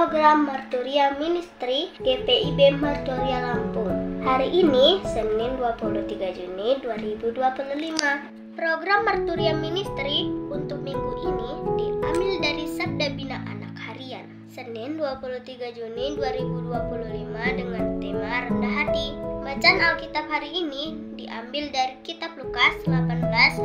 program Marturia Ministry GPIB Marturia Lampung. Hari ini, Senin 23 Juni 2025. Program Marturia Ministry untuk minggu ini diambil dari Sabda Bina Anak Harian, Senin 23 Juni 2025 dengan tema Rendah Hati. Bacaan Alkitab hari ini diambil dari Kitab Lukas 18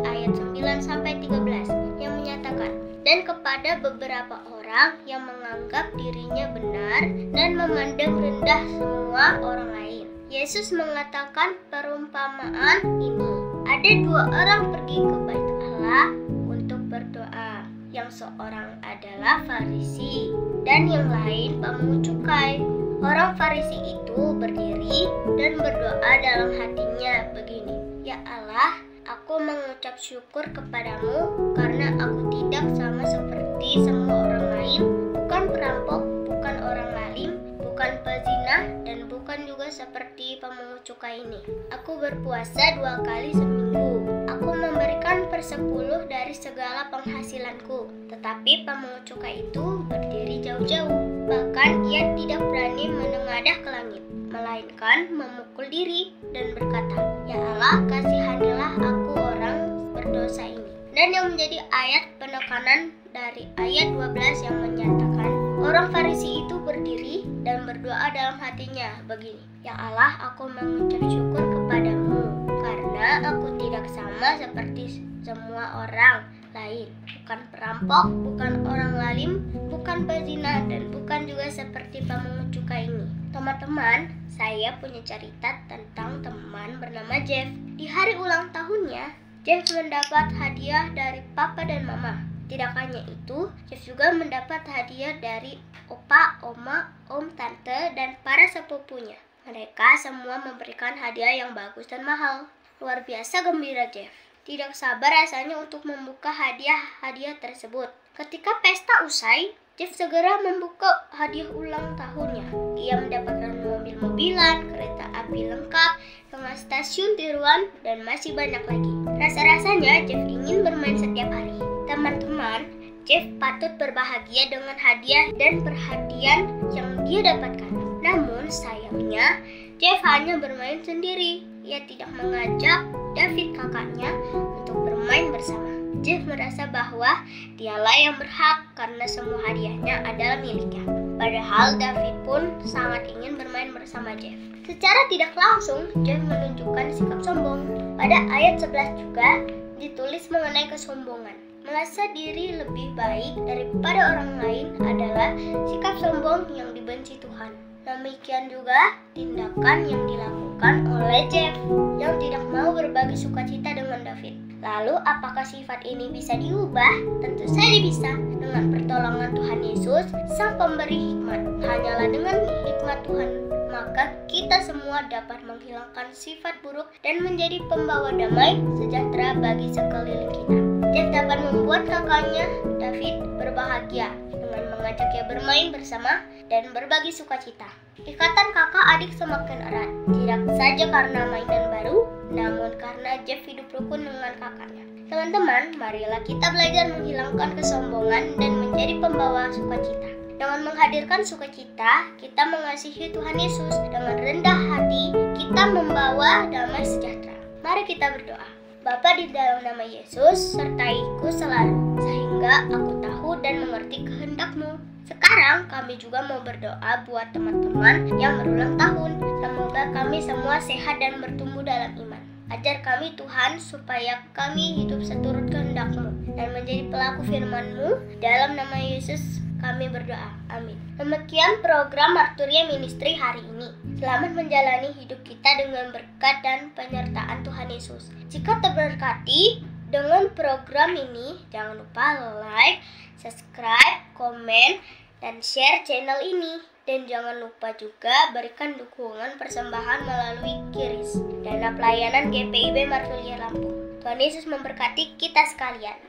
ayat 9-13 yang menyatakan, dan kepada beberapa orang yang menganggap dirinya benar dan memandang rendah semua orang lain, Yesus mengatakan perumpamaan ini. Ada dua orang pergi ke bait Allah untuk berdoa. Yang seorang adalah Farisi dan yang lain pemungut cukai. Orang Farisi itu berdiri dan berdoa dalam hatinya begini, "Ya Allah, aku mengucap syukur kepadamu karena aku tidak sama seperti semua orang lain, bukan perampok, bukan orang zalim, bukan pezina, dan bukan juga seperti pemungut cukai ini. Aku berpuasa 2 kali seminggu. Aku memberikan 1/10 dari segala penghasilanku." Tetapi pemungut cukai itu berdiri jauh-jauh. Bahkan ia tidak berani menengadah ke langit, melainkan memukul diri dan berkata, "Ya Allah, kasihanilah aku orang berdosa ini." Dan yang menjadi ayat penekanan dari ayat 12 yang menyatakan, orang Farisi itu berdiri dan berdoa dalam hatinya begini, "Ya Allah, aku mengucap syukur kepadamu karena aku tidak sama seperti semua orang lain, bukan perampok, bukan orang zalim, bukan pezina, dan bukan juga seperti pemungut cukai ini." Teman-teman, saya punya cerita tentang teman bernama Jeff. Di hari ulang tahunnya, Jeff mendapat hadiah dari papa dan mama. Tidak hanya itu, Jeff juga mendapat hadiah dari opa, oma, om, tante, dan para sepupunya. Mereka semua memberikan hadiah yang bagus dan mahal. Luar biasa gembira Jeff. Tidak sabar rasanya untuk membuka hadiah-hadiah tersebut. Ketika pesta usai, Jeff segera membuka hadiah ulang tahunnya. Ia mendapatkan mobil-mobilan, kereta api lengkap, dengan stasiun tiruan, dan masih banyak lagi. Rasa-rasanya Jeff ingin bermain setiap hari. Teman-teman, Jeff patut berbahagia dengan hadiah dan perhatian yang dia dapatkan. Namun sayangnya, Jeff hanya bermain sendiri. Ia tidak mengajak David kakaknya untuk bermain bersama. Jeff merasa bahwa dialah yang berhak karena semua hadiahnya adalah miliknya. Padahal David pun sangat ingin bermain bersama Jeff. Secara tidak langsung, Jeff menunjukkan sikap sombong. Pada ayat 11 juga ditulis mengenai kesombongan. Merasa diri lebih baik daripada orang lain adalah sikap sombong yang dibenci Tuhan. Demikian juga tindakan yang dilakukan oleh Jeff yang tidak mau berbagi sukacita dengan David. Lalu apakah sifat ini bisa diubah? Tentu saja bisa, dengan pertolongan Tuhan Yesus, Sang Pemberi hikmat. Hanyalah dengan hikmat Tuhan, maka kita semua dapat menghilangkan sifat buruk dan menjadi pembawa damai sejahtera bagi sekeliling kita. Jeff dapat membuat kakaknya David berbahagia dengan mengajaknya bermain bersama dan berbagi sukacita. Ikatan kakak adik semakin erat, tidak saja karena mainan baru, namun karena Jeff hidup rukun dengan kakaknya. Teman-teman, marilah kita belajar menghilangkan kesombongan dan menjadi pembawa sukacita. Dengan menghadirkan sukacita, kita mengasihi Tuhan Yesus. Dengan rendah hati, kita membawa damai sejahtera. Mari kita berdoa. Bapa, di dalam nama Yesus, sertaiku selalu, sehingga aku tahu dan mengerti kehendak-Mu. Sekarang kami juga mau berdoa buat teman-teman yang berulang tahun. Semoga kami semua sehat dan bertumbuh dalam iman. Ajar kami Tuhan supaya kami hidup seturut kehendak-Mu dan menjadi pelaku firman-Mu. Dalam nama Yesus kami berdoa. Amin. Demikian program Marturia Ministry hari ini. Selamat menjalani hidup kita dengan berkat dan penyertaan Tuhan Yesus. Jika terberkati dengan program ini, jangan lupa like, subscribe, komen, dan share channel ini. Dan jangan lupa juga berikan dukungan persembahan melalui QRIS, dana pelayanan GPIB Marturia Lampung. Tuhan Yesus memberkati kita sekalian.